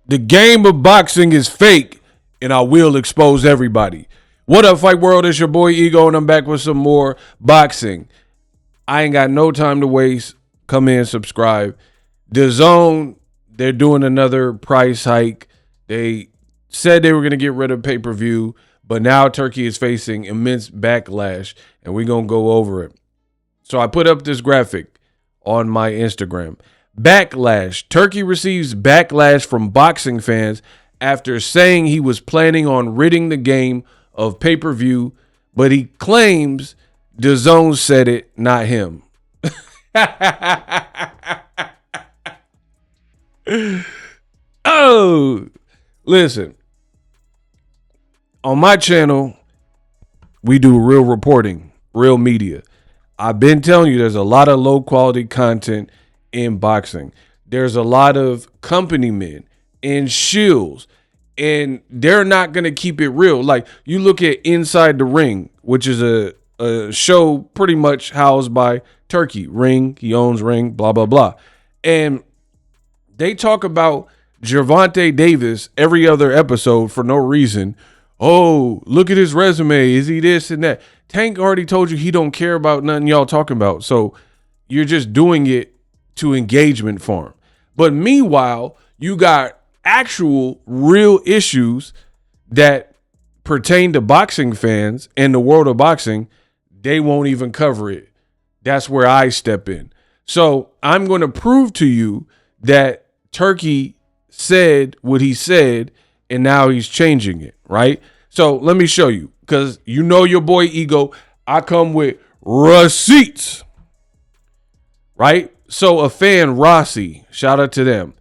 The game of boxing is fake, and I will expose everybody. What up, Fight World? It's your boy Ego, and I'm back with some more boxing. I ain't got no time to waste. Come in, subscribe. DAZN, they're doing another price hike. They said they were going to get rid of pay-per-view, but now Turkey is facing immense backlash, and we're going to go over it. So I put up this graphic on my Instagram. Backlash. Turkey receives backlash from boxing fans after saying he was planning on ridding the game of pay-per-view, but he claims DAZN said it, not him. Oh, listen. On my channel, we do real reporting, real media. I've been telling you there's a lot of low-quality content in boxing. There's a lot of company men and shills, and they're not going to keep it real. Like, you look at Inside the Ring, which is a show pretty much housed by Turkey. Ring, he owns Ring, blah, blah, blah. And they talk about Gervonta Davis every other episode for no reason. Oh, look at his resume. Is he this and that? Tank already told you he don't care about nothing y'all talking about. So you're just doing it to engagement farm. But meanwhile, you got actual real issues that pertain to boxing fans and the world of boxing. They won't even cover it. That's where I step in. So I'm going to prove to you that Turkey said what he said, and now he's changing it, right? So let me show you, because you know your boy Ego, I come with receipts, right? So a fan, Rossi, shout out to them.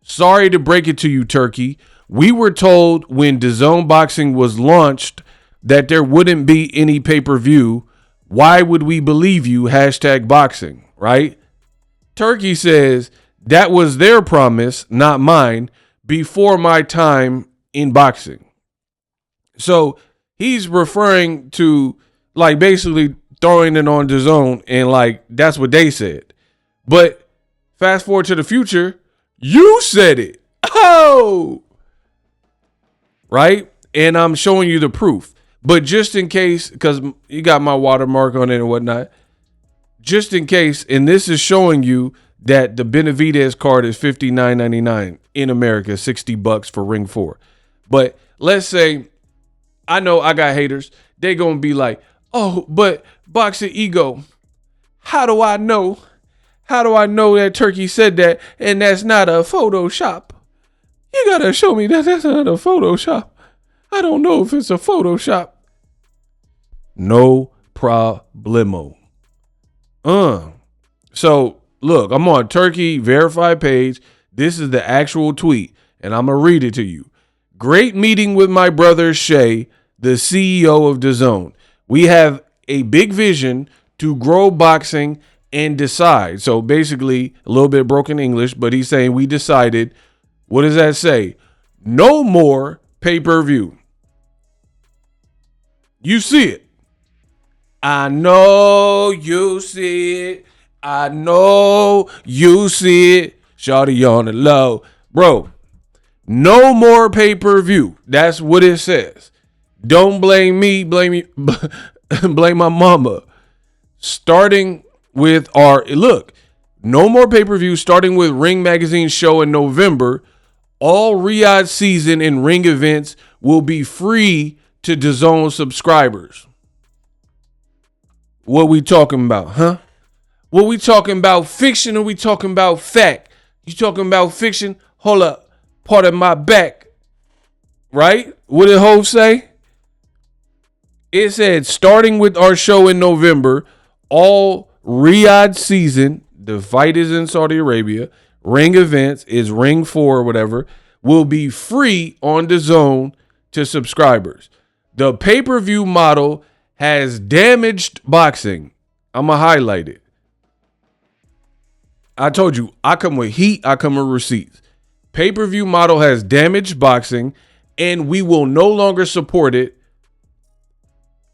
Sorry to break it to you, Turkey. We were told when DAZN Boxing was launched that there wouldn't be any pay-per-view. Why would we believe you? #boxing, right? Turkey says that was their promise, not mine, before my time in boxing. So he's referring to, like, basically throwing it on DAZN, and like that's what they said. But fast forward to the future, you said it. Oh, right? And I'm showing you the proof. But just in case, because you got my watermark on it and whatnot, just in case, and this is showing you that the Benavidez card is $59.99 in America, $60 for ring 4. But let's say, I know I got haters. They're going to be like, oh, but Boxingego, how do I know? How do I know that Turkey said that and that's not a Photoshop? You got to show me that that's not a Photoshop. I don't know if it's a Photoshop. No problemo. So, look, I'm on Turkey verified page. This is the actual tweet, and I'm going to read it to you. Great meeting with my brother Shay, the CEO of DAZN. We have a big vision to grow boxing and decide. So basically, a little bit broken English, but he's saying we decided. What does that say? No more pay-per-view. You see it. I know you see it. I know you see it. Shawty on the low. Bro, no more pay-per-view. That's what it says. Don't blame me. Blame my mama. Starting with look, no more pay-per-view, starting with Ring Magazine show in November. All Riyadh season and ring events will be free to DAZN subscribers. What we talking about, huh? What we talking about, fiction, or we talking about fact? You talking about fiction? Hold up, part of my back, right? What did Hov say? It said, starting with our show in November, all Riyadh season, the fight is in Saudi Arabia, ring events is ring 4 or whatever, will be free on DAZN to subscribers. The pay-per-view model has damaged boxing. I'm going to highlight it. I told you, I come with heat, I come with receipts. Pay-per-view model has damaged boxing, and we will no longer support it.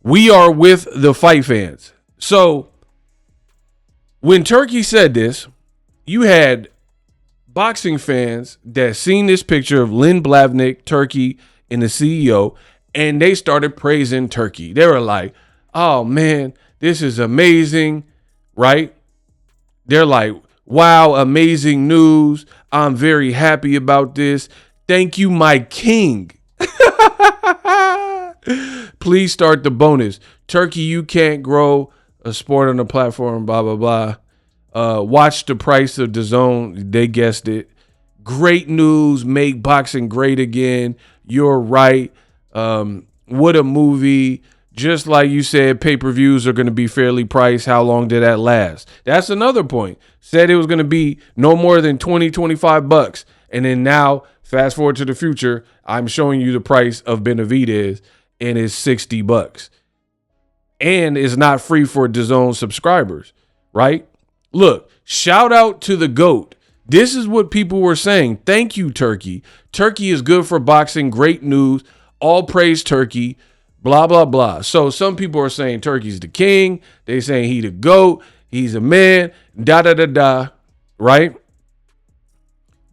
We are with the fight fans. So when Turkey said this, you had boxing fans that seen this picture of Lynn Blavnik, Turkey, and the CEO, and they started praising Turkey. They were like, oh man, this is amazing, right? They're like, wow, amazing news. I'm very happy about this. Thank you, my king. Please start the bonus. Turkey, you can't grow a sport on the platform, blah, blah, blah. Watch the price of DAZN. They guessed it. Great news. Make boxing great again. You're right. What a movie. Just like you said, pay-per-views are going to be fairly priced. How long did that last? That's another point. Said it was going to be no more than $20-25. And then now, fast forward to the future, I'm showing you the price of Benavidez, and it's $60. And it's not free for DAZN subscribers, right? Look, shout out to the GOAT. This is what people were saying. Thank you, Turkey. Turkey is good for boxing. Great news. All praise Turkey. Blah, blah, blah. So some people are saying Turkey's the king. They saying he the GOAT. He's a man. Da, da, da, da. Right?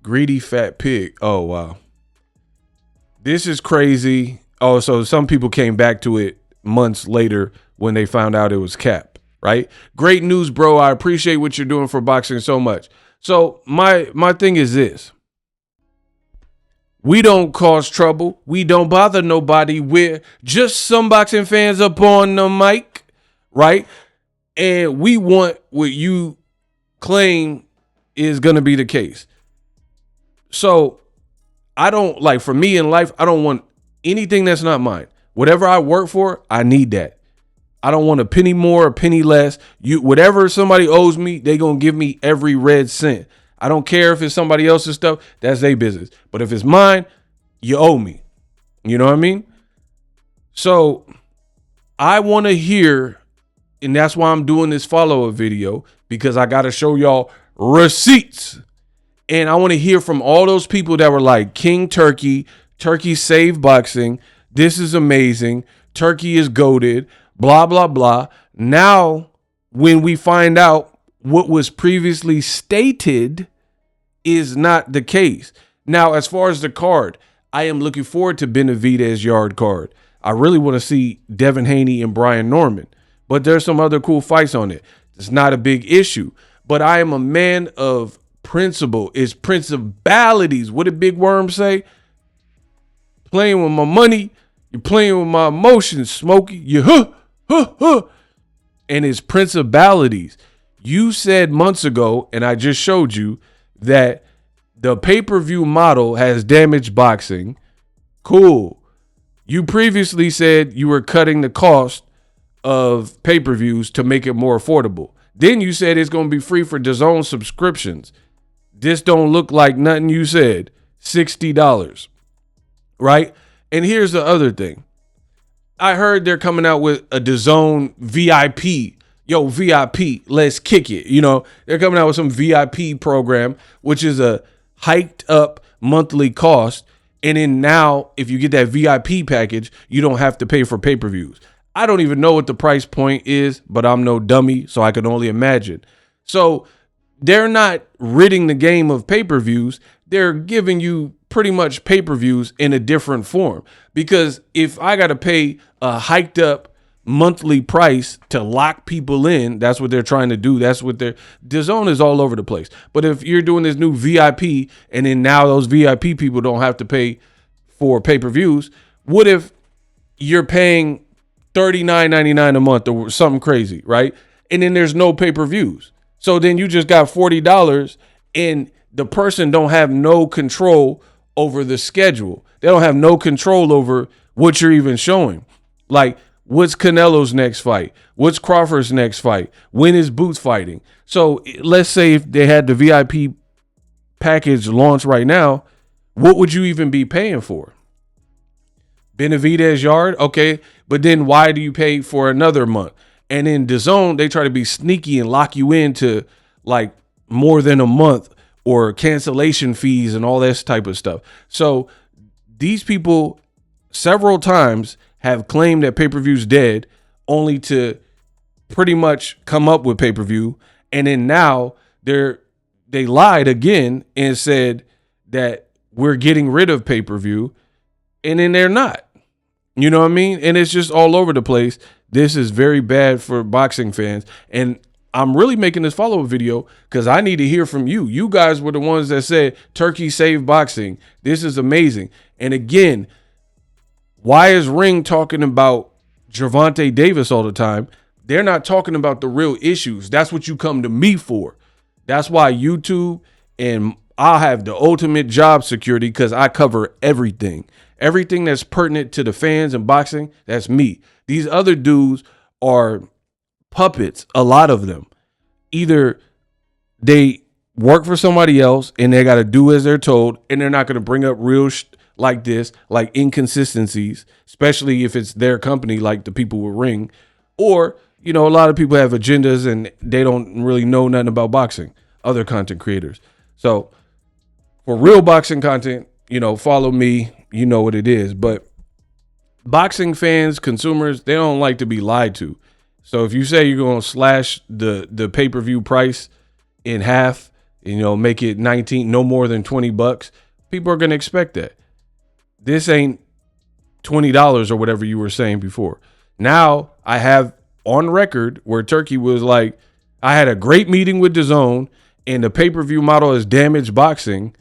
Greedy fat pig. Oh, wow. This is crazy. Oh, so some people came back to it months later when they found out it was cap, right? Great news, bro. I appreciate what you're doing for boxing so much. So my thing is this. We don't cause trouble. We don't bother nobody. We're just some boxing fans up on the mic, right? And we want what you claim is going to be the case. So I don't, like, for me in life, I don't want anything that's not mine. Whatever I work for, I need that. I don't want a penny more, a penny less. Whatever somebody owes me, they going to give me every red cent. I don't care if it's somebody else's stuff. That's their business. But if it's mine, you owe me. You know what I mean? So I want to hear, and that's why I'm doing this follow-up video, because I got to show y'all receipts. And I want to hear from all those people that were like, King Turkey, Turkey saved boxing. This is amazing. Turkey is goated, blah, blah, blah. Now, when we find out what was previously stated is not the case. Now, as far as the card, I am looking forward to Benavidez yard card. I really want to see Devin Haney and Brian Norman, but there's some other cool fights on it. It's not a big issue, but I am a man of principle. It's principalities. What did Big Worm say? Playing with my money, you're playing with my emotions, Smokey. You and it's principalities. You said months ago, and I just showed you, that the pay-per-view model has damaged boxing. Cool. You previously said you were cutting the cost of pay-per-views to make it more affordable. Then you said it's going to be free for DAZN subscriptions. This don't look like nothing you said. $60, right? And here's the other thing. I heard they're coming out with a DAZN VIP. Yo, VIP, let's kick it. You know, they're coming out with some VIP program, which is a hiked up monthly cost. And then now, if you get that VIP package, you don't have to pay for pay-per-views. I don't even know what the price point is, but I'm no dummy, so I can only imagine. So they're not ridding the game of pay-per-views. They're giving you pretty much pay-per-views in a different form. Because if I got to pay a hiked up monthly price to lock people in, that's what they're trying to do. That's what DAZN is all over the place. But if you're doing this new VIP and then now those VIP people don't have to pay for pay-per-views, what if you're paying $39.99 a month or something crazy, right? And then there's no pay-per-views. So then you just got $40 and the person don't have no control over the schedule. They don't have no control over what you're even showing. Like, what's Canelo's next fight? What's Crawford's next fight? When is Boots fighting? So let's say if they had the VIP package launch right now, what would you even be paying for? Benavidez yard? Okay, but then why do you pay for another month? And in DAZN, they try to be sneaky and lock you into like more than a month or cancellation fees and all this type of stuff. So these people several times have claimed that pay-per-view's dead, only to pretty much come up with pay-per-view. And then now they're they lied again and said that we're getting rid of pay-per-view, and then they're not. You know what I mean? And it's just all over the place. This is very bad for boxing fans. And I'm really making this follow-up video because I need to hear from you. You guys were the ones that said Turkey saved boxing. This is amazing. And again, why is Ring talking about Gervonta Davis all the time? They're not talking about the real issues. That's what you come to me for. That's why YouTube and I'll have the ultimate job security because I cover everything. Everything that's pertinent to the fans and boxing, that's me. These other dudes are puppets, a lot of them. Either they work for somebody else and they got to do as they're told, and they're not going to bring up real like this, like inconsistencies, especially if it's their company, like the people with Ring. Or, you know, a lot of people have agendas and they don't really know nothing about boxing, other content creators. So for real boxing content, you know, follow me. You know what it is. But boxing fans, consumers, they don't like to be lied to. So if you say you're going to slash the pay-per-view price in half, you know, make it 19, no more than $20, people are going to expect that. This ain't $20 or whatever you were saying before. Now I have on record where Turkey was like, I had a great meeting with DAZN and the pay-per-view model has damaged boxing.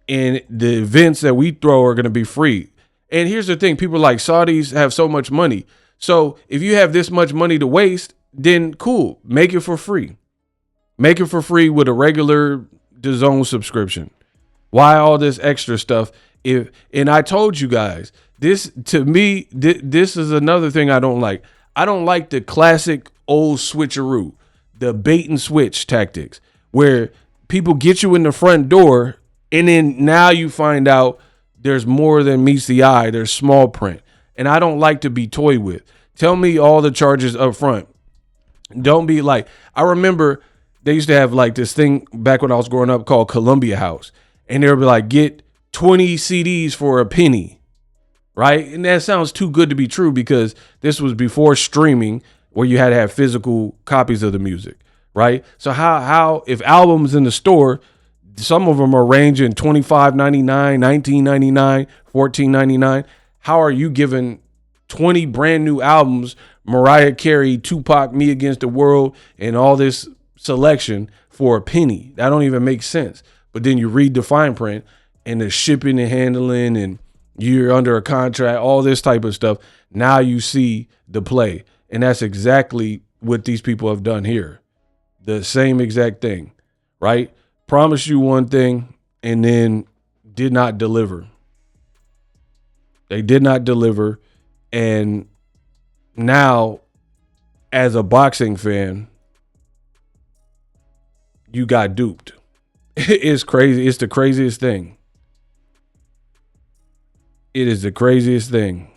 And the events that we throw are going to be free. And here's the thing. People like Saudis have so much money. So if you have this much money to waste, then cool. Make it for free. Make it for free with a regular DAZN subscription. Why all this extra stuff? And I told you guys, this to me, this is another thing I don't like. I don't like the classic old switcheroo, the bait and switch tactics where people get you in the front door. And then now you find out there's more than meets the eye. There's small print. And I don't like to be toyed with. Tell me all the charges up front. Don't be like, I remember they used to have like this thing back when I was growing up called Columbia House. And they would be like, get 20 CDs for a penny. Right? And that sounds too good to be true because this was before streaming where you had to have physical copies of the music. Right? So how if albums in the store, some of them are ranging $25.99, $19.99, $14.99. How are you giving 20 brand new albums, Mariah Carey, Tupac, Me Against the World, and all this selection for a penny? That don't even make sense. But then you read the fine print and the shipping and handling and you're under a contract, all this type of stuff. Now you see the play. And that's exactly what these people have done here. The same exact thing, right? Promised you one thing and then did not deliver. They did not deliver. And now, as a boxing fan, you got duped. It's crazy. It's the craziest thing. It is the craziest thing.